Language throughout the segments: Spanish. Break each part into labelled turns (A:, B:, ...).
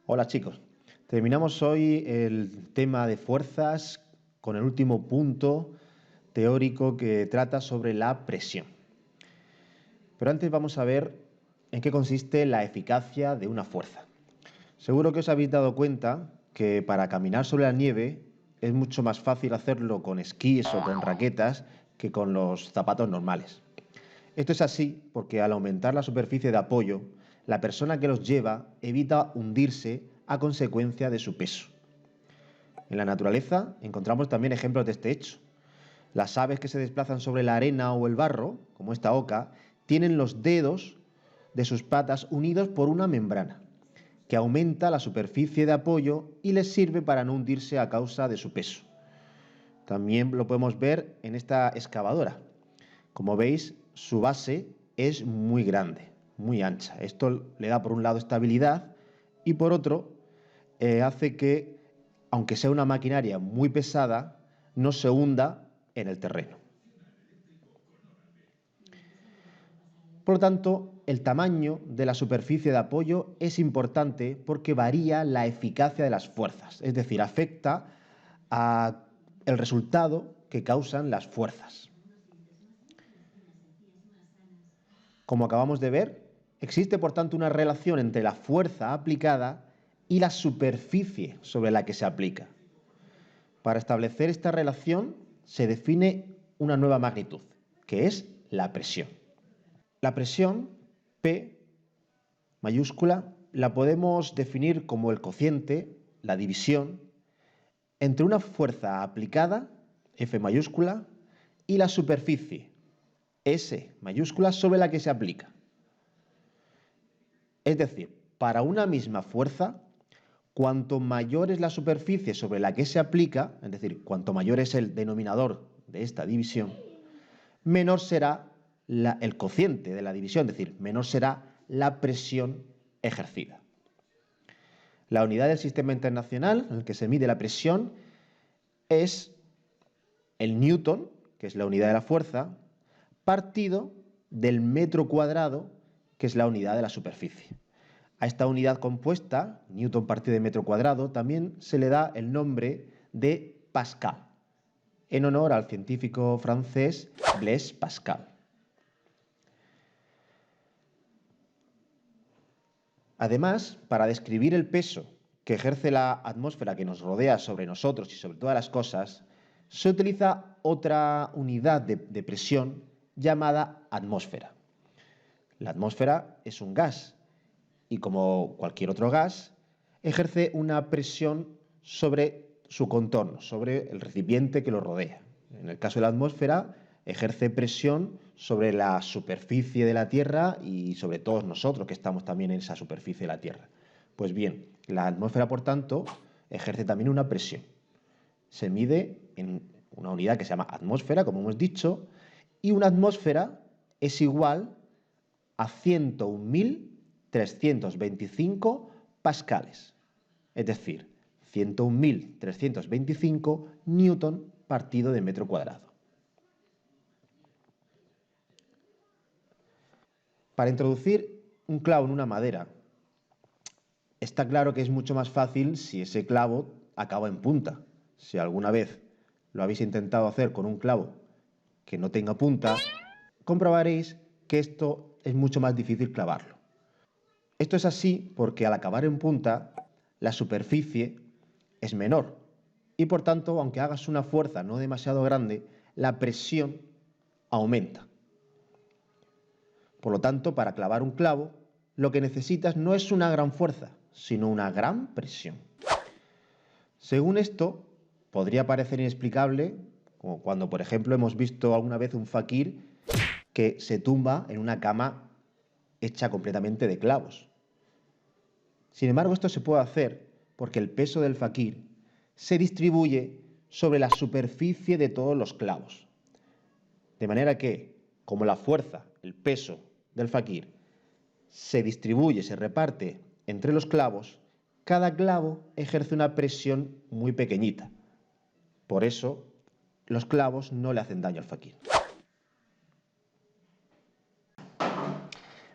A: Hola chicos, terminamos hoy el tema de fuerzas con el último punto teórico que trata sobre la presión. Pero antes vamos a ver en qué consiste la eficacia de una fuerza. Seguro que os habéis dado cuenta que para caminar sobre la nieve es mucho más fácil hacerlo con esquís o con raquetas que con los zapatos normales. Esto es así porque al aumentar la superficie de apoyo, la persona que los lleva evita hundirse a consecuencia de su peso. En la naturaleza encontramos también ejemplos de este hecho. Las aves que se desplazan sobre la arena o el barro, como esta oca, tienen los dedos de sus patas unidos por una membrana, que aumenta la superficie de apoyo y les sirve para no hundirse a causa de su peso. También lo podemos ver en esta excavadora. Como veis, su base es muy grande, muy ancha. Esto le da por un lado estabilidad y por otro hace que, aunque sea una maquinaria muy pesada, no se hunda en el terreno. Por lo tanto, el tamaño de la superficie de apoyo es importante porque varía la eficacia de las fuerzas, es decir, afecta al resultado que causan las fuerzas. Como acabamos de ver, existe por tanto una relación entre la fuerza aplicada y la superficie sobre la que se aplica. Para establecer esta relación se define una nueva magnitud, que es la presión. La presión, P mayúscula, la podemos definir como el cociente, la división, entre una fuerza aplicada, F mayúscula, y la superficie, S mayúscula, sobre la que se aplica. Es decir, para una misma fuerza, cuanto mayor es la superficie sobre la que se aplica, es decir, cuanto mayor es el denominador de esta división, menor será el cociente de la división, es decir, menor será la presión ejercida. La unidad del sistema internacional en el que se mide la presión es el newton, que es la unidad de la fuerza, partido del metro cuadrado, que es la unidad de la superficie. A esta unidad compuesta, newton partido de metro cuadrado, también se le da el nombre de Pascal, en honor al científico francés Blaise Pascal. Además, para describir el peso que ejerce la atmósfera que nos rodea sobre nosotros y sobre todas las cosas, se utiliza otra unidad de presión llamada atmósfera. La atmósfera es un gas y, como cualquier otro gas, ejerce una presión sobre su contorno, sobre el recipiente que lo rodea. En el caso de la atmósfera, ejerce presión sobre la superficie de la Tierra y sobre todos nosotros que estamos también en esa superficie de la Tierra. Pues bien, la atmósfera, por tanto, ejerce también una presión. Se mide en una unidad que se llama atmósfera, como hemos dicho, y una atmósfera es igual a 101.325 pascales, es decir, 101.325 newton partido de metro cuadrado. Para introducir un clavo en una madera, está claro que es mucho más fácil si ese clavo acaba en punta. Si alguna vez lo habéis intentado hacer con un clavo que no tenga punta, comprobaréis que esto es mucho más difícil clavarlo. Esto es así porque al acabar en punta, la superficie es menor y por tanto, aunque hagas una fuerza no demasiado grande, la presión aumenta. Por lo tanto, para clavar un clavo, lo que necesitas no es una gran fuerza, sino una gran presión. Según esto, podría parecer inexplicable, como cuando, por ejemplo, hemos visto alguna vez un fakir que se tumba en una cama hecha completamente de clavos. Sin embargo, esto se puede hacer porque el peso del fakir se distribuye sobre la superficie de todos los clavos. De manera que, como la fuerza, el peso del fakir, se distribuye, se reparte entre los clavos, cada clavo ejerce una presión muy pequeñita. Por eso, los clavos no le hacen daño al fakir.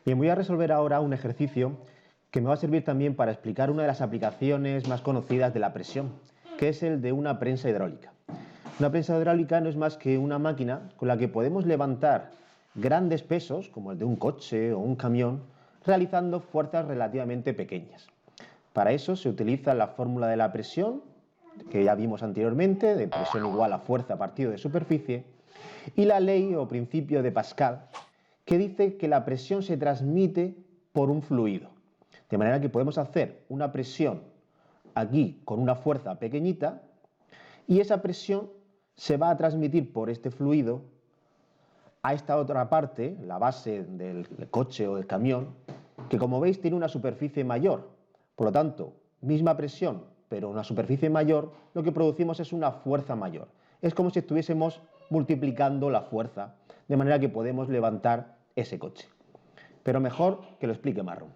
A: Bien, voy a resolver ahora un ejercicio que me va a servir también para explicar una de las aplicaciones más conocidas de la presión, que es el de una prensa hidráulica. Una prensa hidráulica no es más que una máquina con la que podemos levantar grandes pesos, como el de un coche o un camión, realizando fuerzas relativamente pequeñas. Para eso se utiliza la fórmula de la presión, que ya vimos anteriormente, de presión igual a fuerza partido de superficie, y la ley o principio de Pascal, que dice que la presión se transmite por un fluido. De manera que podemos hacer una presión aquí con una fuerza pequeñita y esa presión se va a transmitir por este fluido a esta otra parte, la base del coche o del camión, que como veis tiene una superficie mayor. Por lo tanto, misma presión, pero una superficie mayor, lo que producimos es una fuerza mayor. Es como si estuviésemos multiplicando la fuerza, de manera que podemos levantar ese coche. Pero mejor que lo explique Marrón.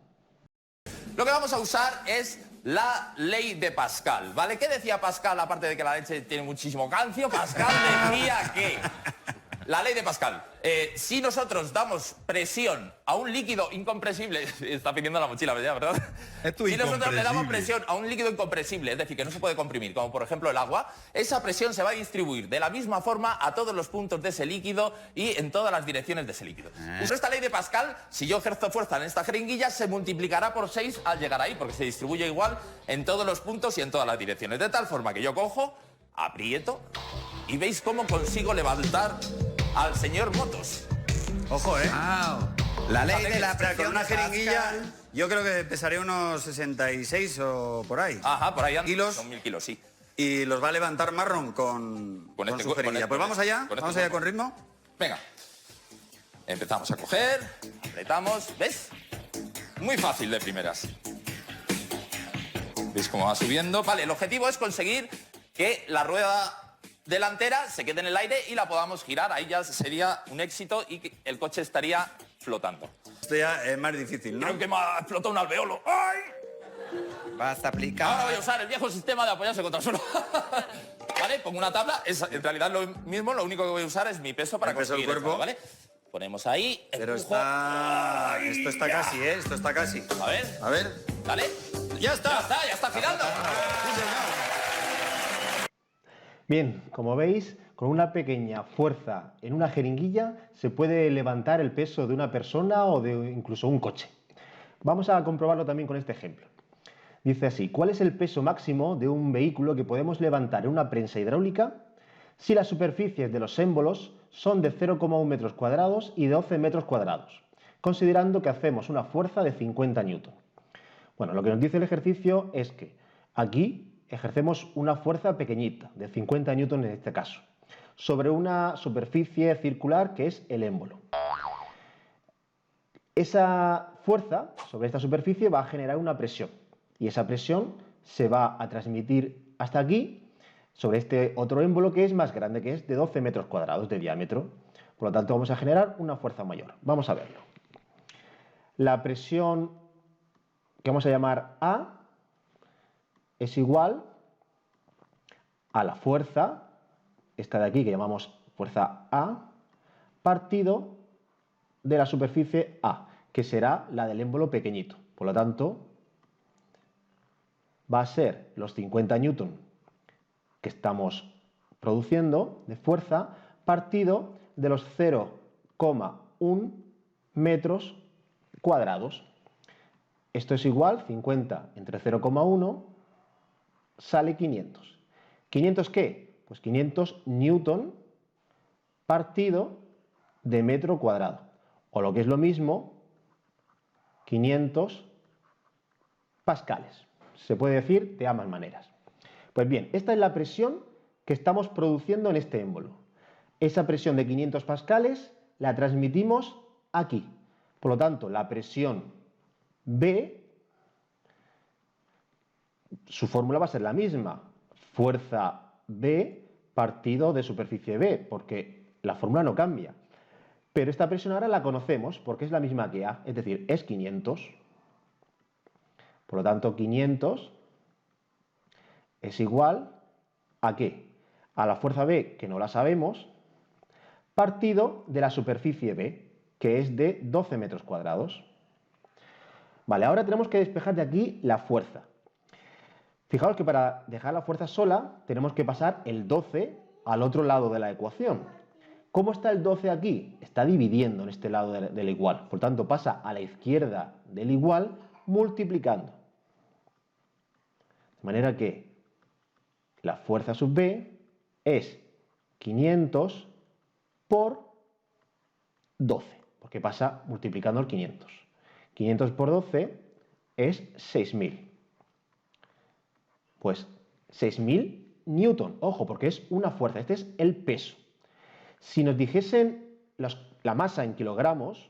B: Lo que vamos a usar es la ley de Pascal, ¿vale? ¿Qué decía Pascal, aparte de que la leche tiene muchísimo calcio? Pascal decía que la ley de Pascal, si nosotros damos presión a un líquido incompresible, está pidiendo la mochila, ¿verdad? Si nosotros le damos presión a un líquido incompresible, es decir, que no se puede comprimir, como por ejemplo el agua, esa presión se va a distribuir de la misma forma a todos los puntos de ese líquido y en todas las direcciones de ese líquido. Usando esta ley de Pascal, si yo ejerzo fuerza en esta jeringuilla, se multiplicará por 6 al llegar ahí, porque se distribuye igual en todos los puntos y en todas las direcciones. De tal forma que yo cojo, aprieto y veis cómo consigo levantar al señor Motos.
C: Ojo,
D: Wow. La ley de la presión
C: con una
D: de
C: jeringuilla,
D: Pascal.
C: yo creo que pesaría unos 66 o por ahí.
B: Ajá, por ahí
C: Kilos.
B: son 1000 kilos, sí.
C: Y los va a levantar Marrón con
B: este-
C: su jeringuilla.
B: con
C: Pues vamos allá,
B: con este
C: vamos allá
B: cuerpo.
C: con ritmo.
B: Venga. Empezamos a coger, apretamos, ¿ves? Muy fácil de primeras. ¿Veis cómo va subiendo? Vale, el objetivo es conseguir que la rueda delantera se quede en el aire y la podamos girar. Ahí ya sería un éxito y que el coche estaría flotando.
C: Esto ya es más difícil, ¿no?
B: Creo que me ha explotado un alveolo. ¡Ay!
D: Vas a aplicar.
B: Ahora voy a usar el viejo sistema de apoyarse contra el suelo. ¿Vale? Pongo una tabla. Es en realidad lo mismo. Lo único que voy a usar es mi peso para
C: El peso del
B: conseguir
C: cuerpo.
B: esto, ¿vale? Ponemos ahí.
C: Pero
B: empujo.
C: esto está casi, ¿eh? Esto está casi.
B: A ver.
C: A ver.
B: ¿Vale?
C: ¡Ya está!
B: Ya está girando.
A: Bien, como veis, con una pequeña fuerza en una jeringuilla se puede levantar el peso de una persona o de incluso un coche. Vamos a comprobarlo también con este ejemplo. Dice así: ¿cuál es el peso máximo de un vehículo que podemos levantar en una prensa hidráulica si las superficies de los émbolos son de 0,1 metros cuadrados y de 12 metros cuadrados, considerando que hacemos una fuerza de 50 newton? Bueno, lo que nos dice el ejercicio es que aquí ejercemos una fuerza pequeñita, de 50 newton en este caso, sobre una superficie circular que es el émbolo. Esa fuerza sobre esta superficie va a generar una presión y esa presión se va a transmitir hasta aquí, sobre este otro émbolo que es más grande, que es de 12 metros cuadrados de diámetro. Por lo tanto, vamos a generar una fuerza mayor. Vamos a verlo. La presión que vamos a llamar A es igual a la fuerza, esta de aquí que llamamos fuerza A, partido de la superficie A, que será la del émbolo pequeñito. Por lo tanto, va a ser los 50 newton que estamos produciendo de fuerza partido de los 0,1 metros cuadrados. Esto es igual, 50 entre 0,1 sale 500. ¿500 qué? Pues 500 newton partido de metro cuadrado. O lo que es lo mismo, 500 pascales. Se puede decir de ambas maneras. Pues bien, esta es la presión que estamos produciendo en este émbolo. Esa presión de 500 pascales la transmitimos aquí. Por lo tanto, la presión B, su fórmula va a ser la misma. Fuerza B partido de superficie B, porque la fórmula no cambia. Pero esta presión ahora la conocemos porque es la misma que A, es decir, es 500. Por lo tanto, 500 es igual ¿a qué? A la fuerza B, que no la sabemos, partido de la superficie B, que es de 12 metros cuadrados. Vale, ahora tenemos que despejar de aquí la fuerza. Fijaos que para dejar la fuerza sola tenemos que pasar el 12 al otro lado de la ecuación. ¿Cómo está el 12 aquí? Está dividiendo en este lado del igual. Por tanto, pasa a la izquierda del igual multiplicando. De manera que la fuerza sub B es 500 por 12, porque pasa multiplicando el 500. 500 por 12 es 6.000. Pues 6.000 newton, ojo, porque es una fuerza, este es el peso. Si nos dijesen la masa en kilogramos,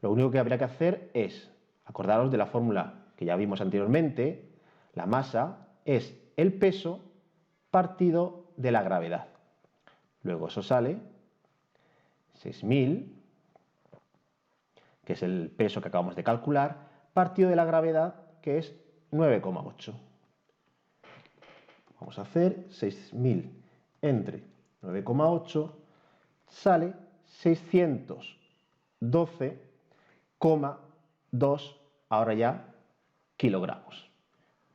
A: lo único que habría que hacer es, acordaros de la fórmula que ya vimos anteriormente, la masa es el peso partido de la gravedad. Luego eso sale 6.000, que es el peso que acabamos de calcular, partido de la gravedad, que es 9,8. Vamos a hacer 6.000 entre 9,8, sale 612,2, ahora ya, kilogramos.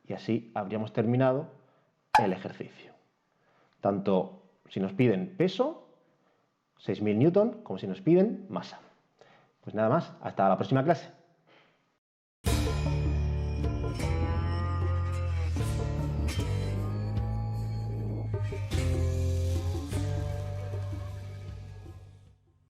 A: Y así habríamos terminado el ejercicio. Tanto si nos piden peso, 6.000 newton, como si nos piden masa. Pues nada más, hasta la próxima clase.